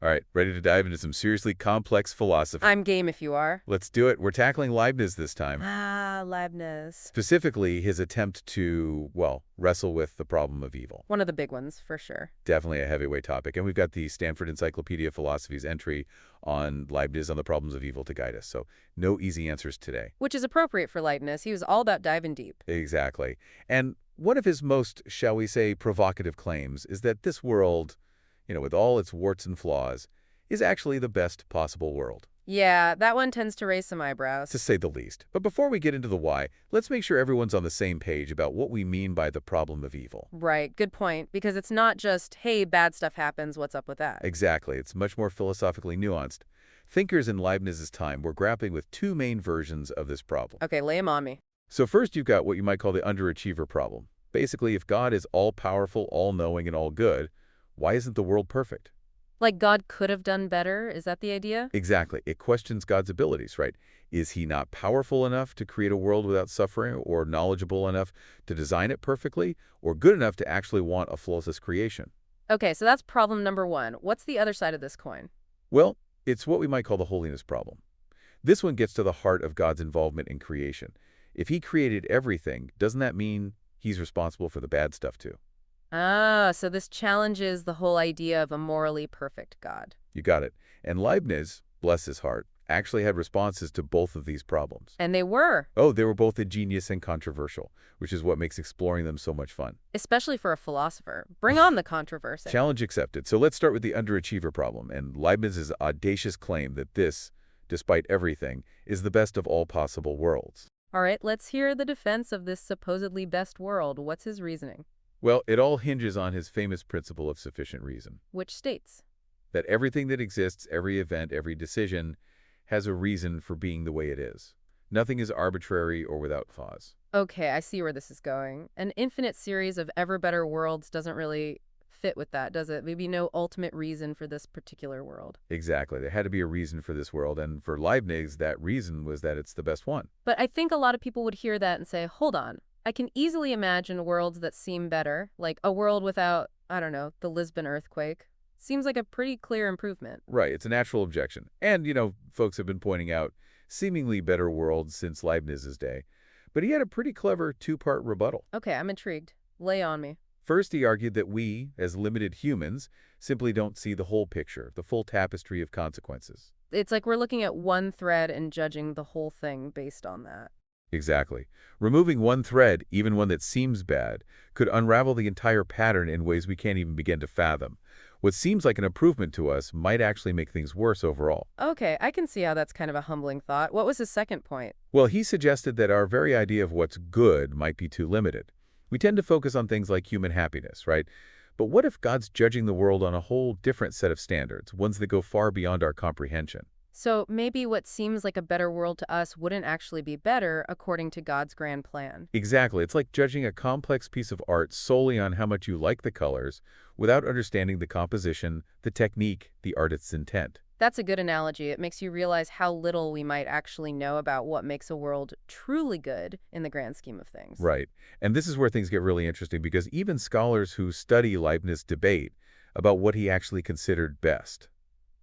All right, ready to dive into some seriously complex philosophy? I'm game if you are. Let's do it. We're tackling Leibniz this time. Ah, Leibniz. Specifically, his attempt to, well, wrestle with the problem of evil. One of the big ones, for sure. Definitely a heavyweight topic. And we've got the Stanford Encyclopedia of Philosophy's entry on Leibniz on the problems of evil to guide us. So no easy answers today. Which is appropriate for Leibniz. He was all about diving deep. Exactly. And one of his most, shall we say, provocative claims is that this world, with all its warts and flaws, is actually the best possible world, Yeah, that one tends to raise some eyebrows. to say the least. But before we get into the why, let's make sure everyone's on the same page about what we mean by the problem of evil. Right, good point. Because it's not just, hey, bad stuff happens, what's up with that? Exactly. It's much more philosophically nuanced. Thinkers in Leibniz's time were grappling with two main versions of this problem. Okay, lay him on me. So first, you've got what you might call the underachiever problem. Basically, if God is all-powerful, all-knowing, and all-good, why isn't the world perfect? Like God could have done better, is that the idea? Exactly. It questions God's abilities, right? Is he not powerful enough to create a world without suffering, or knowledgeable enough to design it perfectly, or good enough to actually want a flawless creation? Okay, so that's problem number one. What's the other side of this coin? Well, it's what we might call the holiness problem. This one gets to the heart of God's involvement in creation. If he created everything, doesn't that mean he's responsible for the bad stuff too? Ah, so this challenges the whole idea of a morally perfect God. You got it. And Leibniz, bless his heart, actually had responses to both of these problems. And they were, Oh, they were both ingenious and controversial, which is what makes exploring them so much fun. especially for a philosopher. Bring on the controversy. Challenge accepted. So let's start with the underachiever problem and Leibniz's audacious claim that this, despite everything, is the best of all possible worlds. All right, let's hear the defense of this supposedly best world. What's his reasoning? Well, it all hinges on his famous principle of sufficient reason, Which states? that everything that exists, every event, every decision, has a reason for being the way it is. Nothing is arbitrary or without cause. Okay, I see where this is going. An infinite series of ever better worlds doesn't really fit with that, does it? Maybe no ultimate reason for this particular world. Exactly. There had to be a reason for this world, and for Leibniz, that reason was that it's the best one. But I think a lot of people would hear that and say, hold on, I can easily imagine worlds that seem better, like a world without, I don't know, the Lisbon earthquake. Seems like a pretty clear improvement. Right, it's a natural objection. And, folks have been pointing out seemingly better worlds since Leibniz's day. But he had a pretty clever two-part rebuttal. Okay, I'm intrigued. Lay on me. First, he argued that we, as limited humans, simply don't see the whole picture, the full tapestry of consequences. It's like we're looking at one thread and judging the whole thing based on that. Exactly. Removing one thread, even one that seems bad, could unravel the entire pattern in ways we can't even begin to fathom. What seems like an improvement to us might actually make things worse overall. Okay, I can see how that's kind of a humbling thought. What was his second point? Well, he suggested that our very idea of what's good might be too limited. We tend to focus on things like human happiness, right? But what if God's judging the world on a whole different set of standards, ones that go far beyond our comprehension? So maybe what seems like a better world to us wouldn't actually be better according to God's grand plan. Exactly. It's like judging a complex piece of art solely on how much you like the colors without understanding the composition, the technique, the artist's intent. That's a good analogy. It makes you realize how little we might actually know about what makes a world truly good in the grand scheme of things. Right. And this is where things get really interesting because even scholars who study Leibniz debate about what he actually considered best.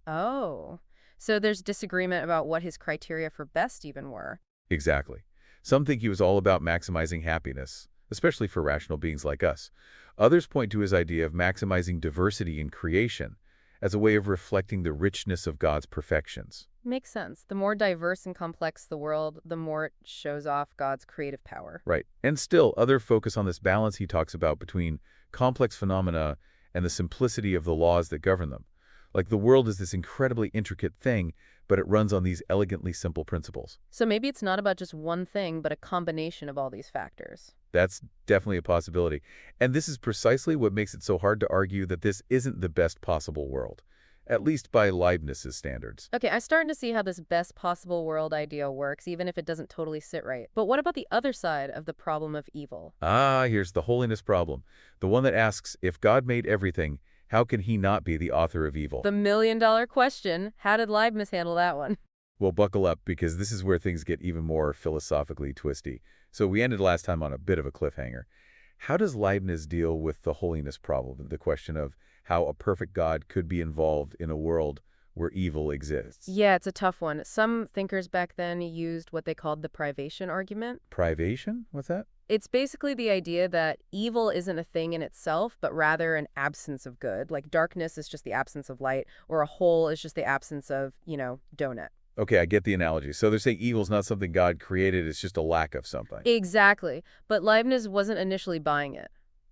Oh, so there's disagreement about what his criteria for best even were. Exactly. Some think he was all about maximizing happiness, especially for rational beings like us. Others point to his idea of maximizing diversity in creation as a way of reflecting the richness of God's perfections. Makes sense. The more diverse and complex the world, the more it shows off God's creative power. Right. And still, others focus on this balance he talks about between complex phenomena and the simplicity of the laws that govern them. Like the world is this incredibly intricate thing, but it runs on these elegantly simple principles. So maybe it's not about just one thing, but a combination of all these factors. That's definitely a possibility. And this is precisely what makes it so hard to argue that this isn't the best possible world, at least by Leibniz's standards. Okay, I'm starting to see how this best possible world idea works, even if it doesn't totally sit right. But what about the other side of the problem of evil? Ah, here's the holiness problem. The one that asks, if God made everything, how can he not be the author of evil? The million-dollar question. How did Leibniz handle that one? Well, buckle up, because this is where things get even more philosophically twisty. So we ended last time on a bit of a cliffhanger. How does Leibniz deal with the holiness problem, the question of how a perfect God could be involved in a world where evil exists. Yeah, it's a tough one. Some thinkers back then used what they called the privation argument. Privation? What's that? It's basically the idea that evil isn't a thing in itself, but rather an absence of good. Like darkness is just the absence of light, or a hole is just the absence of, donut. Okay, I get the analogy. So they're saying evil's not something God created, it's just a lack of something. Exactly. But Leibniz wasn't initially buying it.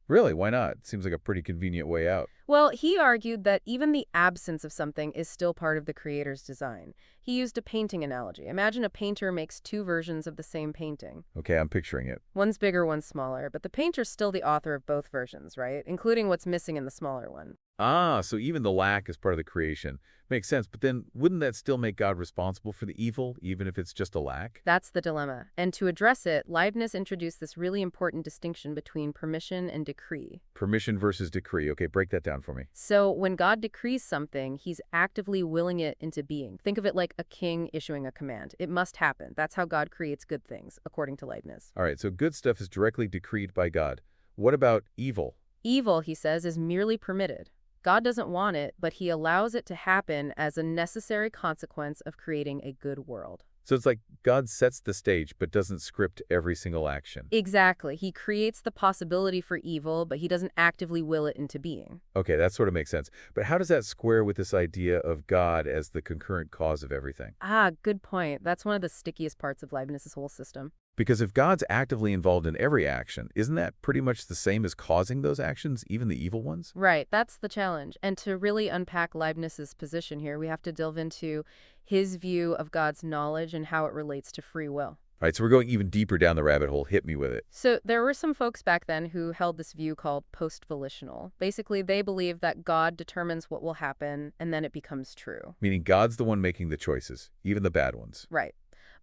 Really? Why not? Seems like a pretty convenient way out. Well, he argued that even the absence of something is still part of the creator's design. He used a painting analogy. Imagine a painter makes two versions of the same painting. Okay, I'm picturing it. One's bigger, one's smaller, but the painter's still the author of both versions, right? Including what's missing in the smaller one. Ah, so even the lack is part of the creation. Makes sense, but then wouldn't that still make God responsible for the evil, even if it's just a lack? That's the dilemma. And to address it, Leibniz introduced this really important distinction between permission and decree. Permission versus decree. Okay, break that down for me. So when God decrees something, he's actively willing it into being. Think of it like a king issuing a command. It must happen. That's how God creates good things, according to Leibniz. All right, so good stuff is directly decreed by God. What about evil? Evil, he says, is merely permitted. God doesn't want it, but he allows it to happen as a necessary consequence of creating a good world. So it's like God sets the stage, but doesn't script every single action. Exactly. He creates the possibility for evil, but he doesn't actively will it into being. Okay, that sort of makes sense. But how does that square with this idea of God as the concurrent cause of everything? Ah, good point. That's one of the stickiest parts of Leibniz's whole system. Because if God's actively involved in every action, isn't that pretty much the same as causing those actions, even the evil ones? Right, that's the challenge. And to really unpack Leibniz's position here, we have to delve into his view of God's knowledge and how it relates to free will. All right, so we're going even deeper down the rabbit hole. Hit me with it. So there were some folks back then who held this view called post-volitional. Basically, they believe that God determines what will happen, and then it becomes true. Meaning God's the one making the choices, even the bad ones. Right.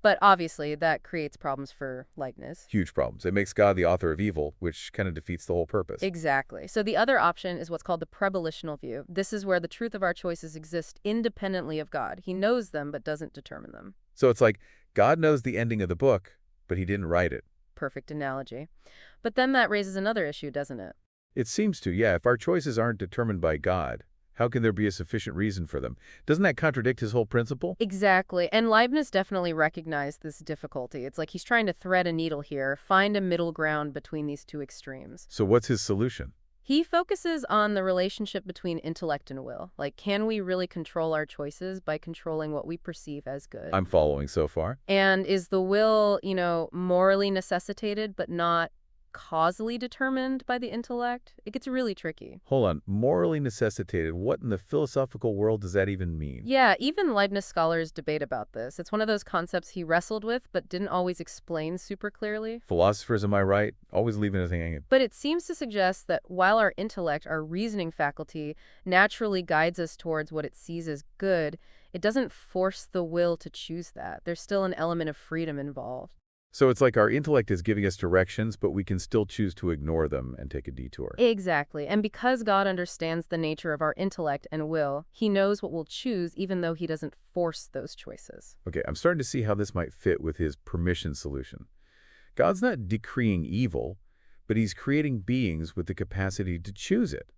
But obviously, that creates problems for Leibniz. Huge problems. It makes God the author of evil, which kind of defeats the whole purpose. Exactly. So the other option is what's called the prevolitional view. This is where the truth of our choices exist independently of God. He knows them, but doesn't determine them. So it's like God knows the ending of the book, but he didn't write it. Perfect analogy. But then that raises another issue, doesn't it? It seems to, yeah. If our choices aren't determined by God, how can there be a sufficient reason for them? Doesn't that contradict his whole principle? Exactly. And Leibniz definitely recognized this difficulty. It's like he's trying to thread a needle here, find a middle ground between these two extremes. So what's his solution? He focuses on the relationship between intellect and will. Like, can we really control our choices by controlling what we perceive as good? I'm following so far. And is the will, morally necessitated but not causally determined by the intellect? It gets really tricky. Hold on. Morally necessitated. What in the philosophical world does that even mean? Yeah, even Leibniz scholars debate about this. It's one of those concepts he wrestled with but didn't always explain super clearly. Philosophers, am I right? Always leaving anything hanging. But it seems to suggest that while our intellect, our reasoning faculty, naturally guides us towards what it sees as good, it doesn't force the will to choose that. There's still an element of freedom involved. So it's like our intellect is giving us directions, but we can still choose to ignore them and take a detour. Exactly. And because God understands the nature of our intellect and will, he knows what we'll choose even though he doesn't force those choices. Okay, I'm starting to see how this might fit with his permission solution. God's not decreeing evil, but he's creating beings with the capacity to choose it.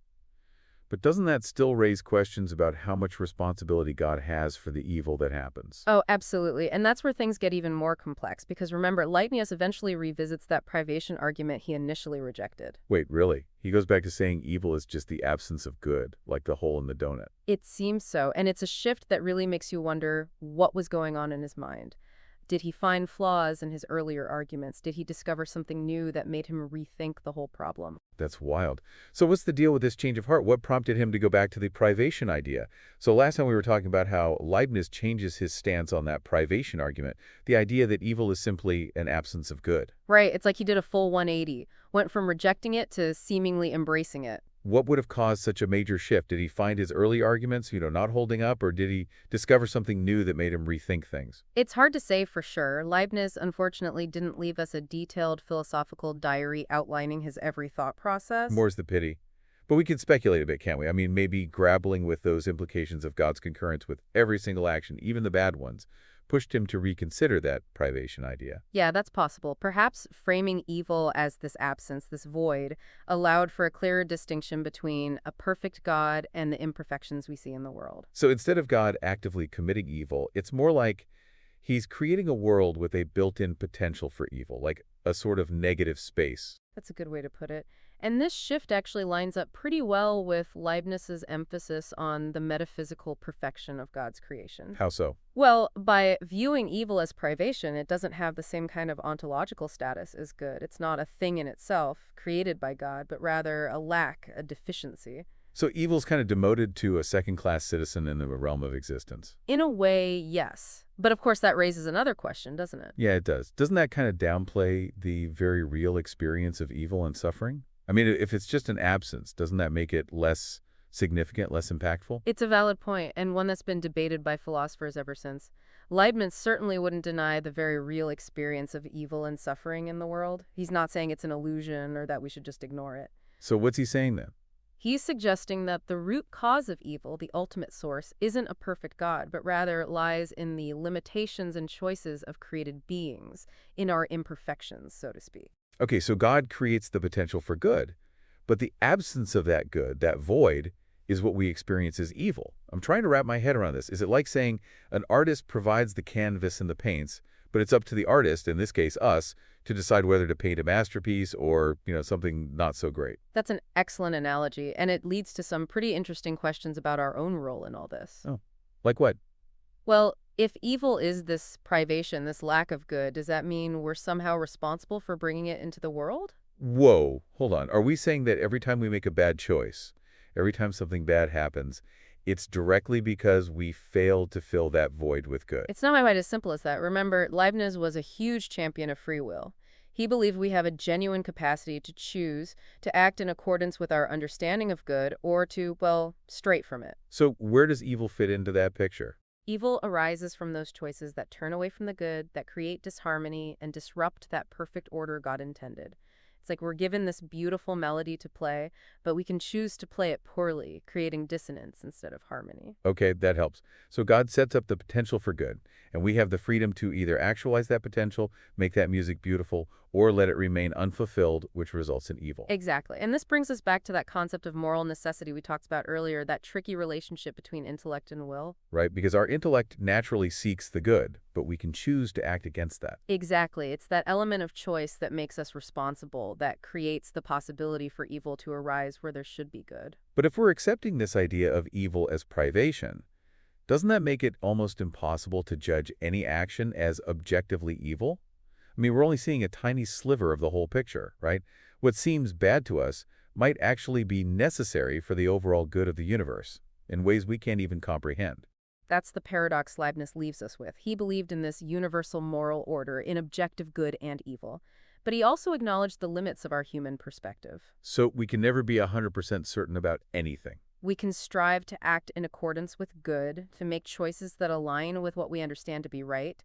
But doesn't that still raise questions about how much responsibility God has for the evil that happens? Oh, absolutely. And that's where things get even more complex because remember, Leibniz eventually revisits that privation argument he initially rejected. Wait, really? He goes back to saying evil is just the absence of good, like the hole in the donut. It seems so, and it's a shift that really makes you wonder what was going on in his mind. Did he find flaws in his earlier arguments? Did he discover something new that made him rethink the whole problem? That's wild. So what's the deal with this change of heart? What prompted him to go back to the privation idea? So last time we were talking about how Leibniz changes his stance on that privation argument, the idea that evil is simply an absence of good. Right, it's like he did a full 180, went from rejecting it to seemingly embracing it. What would have caused such a major shift? Did he find his early arguments, not holding up, or did he discover something new that made him rethink things? It's hard to say for sure. Leibniz, unfortunately, didn't leave us a detailed philosophical diary outlining his every thought process. More's the pity. But we can speculate a bit, can't we? I mean, maybe grappling with those implications of God's concurrence with every single action, even the bad ones, pushed him to reconsider that privation idea. Yeah, that's possible. Perhaps framing evil as this absence, this void, allowed for a clearer distinction between a perfect God and the imperfections we see in the world. So instead of God actively committing evil, it's more like he's creating a world with a built-in potential for evil, like a sort of negative space. That's a good way to put it. And this shift actually lines up pretty well with Leibniz's emphasis on the metaphysical perfection of God's creation. How so? Well, by viewing evil as privation, it doesn't have the same kind of ontological status as good. It's not a thing in itself, created by God, but rather a lack, a deficiency. So evil's kind of demoted to a second-class citizen in the realm of existence. In a way, yes. But of course, that raises another question, doesn't it? Yeah, it does. Doesn't that kind of downplay the very real experience of evil and suffering? I mean, if it's just an absence, doesn't that make it less significant, less impactful? It's a valid point, and one that's been debated by philosophers ever since. Leibniz certainly wouldn't deny the very real experience of evil and suffering in the world. He's not saying it's an illusion or that we should just ignore it. So what's he saying then? He's suggesting that the root cause of evil, the ultimate source, isn't a perfect God, but rather lies in the limitations and choices of created beings, in our imperfections, so to speak. Okay, so God creates the potential for good, but the absence of that good, that void, is what we experience as evil. I'm trying to wrap my head around this. Is it like saying an artist provides the canvas and the paints, but it's up to the artist, in this case us, to decide whether to paint a masterpiece or, something not so great? That's an excellent analogy, and it leads to some pretty interesting questions about our own role in all this. Oh, like what? Well, if evil is this privation, this lack of good, does that mean we're somehow responsible for bringing it into the world? Whoa, hold on. Are we saying that every time we make a bad choice, every time something bad happens, it's directly because we failed to fill that void with good? It's not quite as simple as that. Remember, Leibniz was a huge champion of free will. He believed we have a genuine capacity to choose, to act in accordance with our understanding of good, or to, well, stray from it. So where does evil fit into that picture? Evil arises from those choices that turn away from the good, that create disharmony, and disrupt that perfect order God intended. It's like we're given this beautiful melody to play, but we can choose to play it poorly, creating dissonance instead of harmony. Okay, that helps. So God sets up the potential for good, and we have the freedom to either actualize that potential, make that music beautiful, or let it remain unfulfilled, which results in evil. Exactly. And this brings us back to that concept of moral necessity we talked about earlier, that tricky relationship between intellect and will. Right? Because our intellect naturally seeks the good, but we can choose to act against that. Exactly. It's that element of choice that makes us responsible, that creates the possibility for evil to arise where there should be good. But if we're accepting this idea of evil as privation, doesn't that make it almost impossible to judge any action as objectively evil? I mean, we're only seeing a tiny sliver of the whole picture, right? What seems bad to us might actually be necessary for the overall good of the universe in ways we can't even comprehend. That's the paradox Leibniz leaves us with. He believed in this universal moral order, in objective good and evil. But he also acknowledged the limits of our human perspective. So we can never be 100% certain about anything. We can strive to act in accordance with good, to make choices that align with what we understand to be right,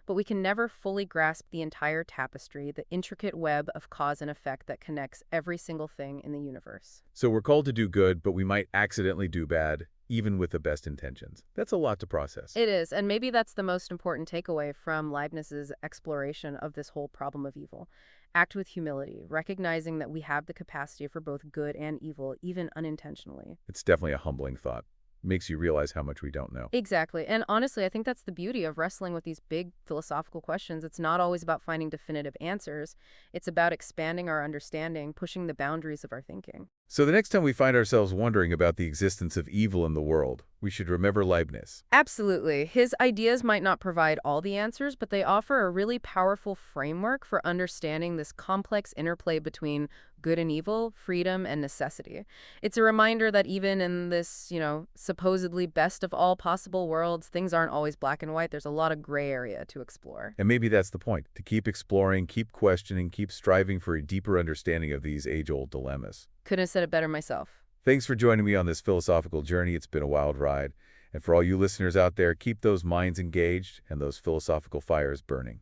but we can never fully grasp the entire tapestry, the intricate web of cause and effect that connects every single thing in the universe. So we're called to do good, but we might accidentally do bad, even with the best intentions. That's a lot to process. It is, and maybe that's the most important takeaway from Leibniz's exploration of this whole problem of evil. Act with humility, recognizing that we have the capacity for both good and evil, even unintentionally. It's definitely a humbling thought. Makes you realize how much we don't know. Exactly. And honestly, I think that's the beauty of wrestling with these big philosophical questions. It's not always about finding definitive answers. It's about expanding our understanding, pushing the boundaries of our thinking. So the next time we find ourselves wondering about the existence of evil in the world, we should remember Leibniz. Absolutely. His ideas might not provide all the answers, but they offer a really powerful framework for understanding this complex interplay between good and evil, freedom and necessity. It's a reminder that even in this, supposedly best of all possible worlds, things aren't always black and white. There's a lot of gray area to explore. And maybe that's the point, to keep exploring, keep questioning, keep striving for a deeper understanding of these age-old dilemmas. Couldn't have said it better myself. Thanks for joining me on this philosophical journey. It's been a wild ride. And for all you listeners out there, keep those minds engaged and those philosophical fires burning.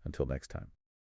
Until next time.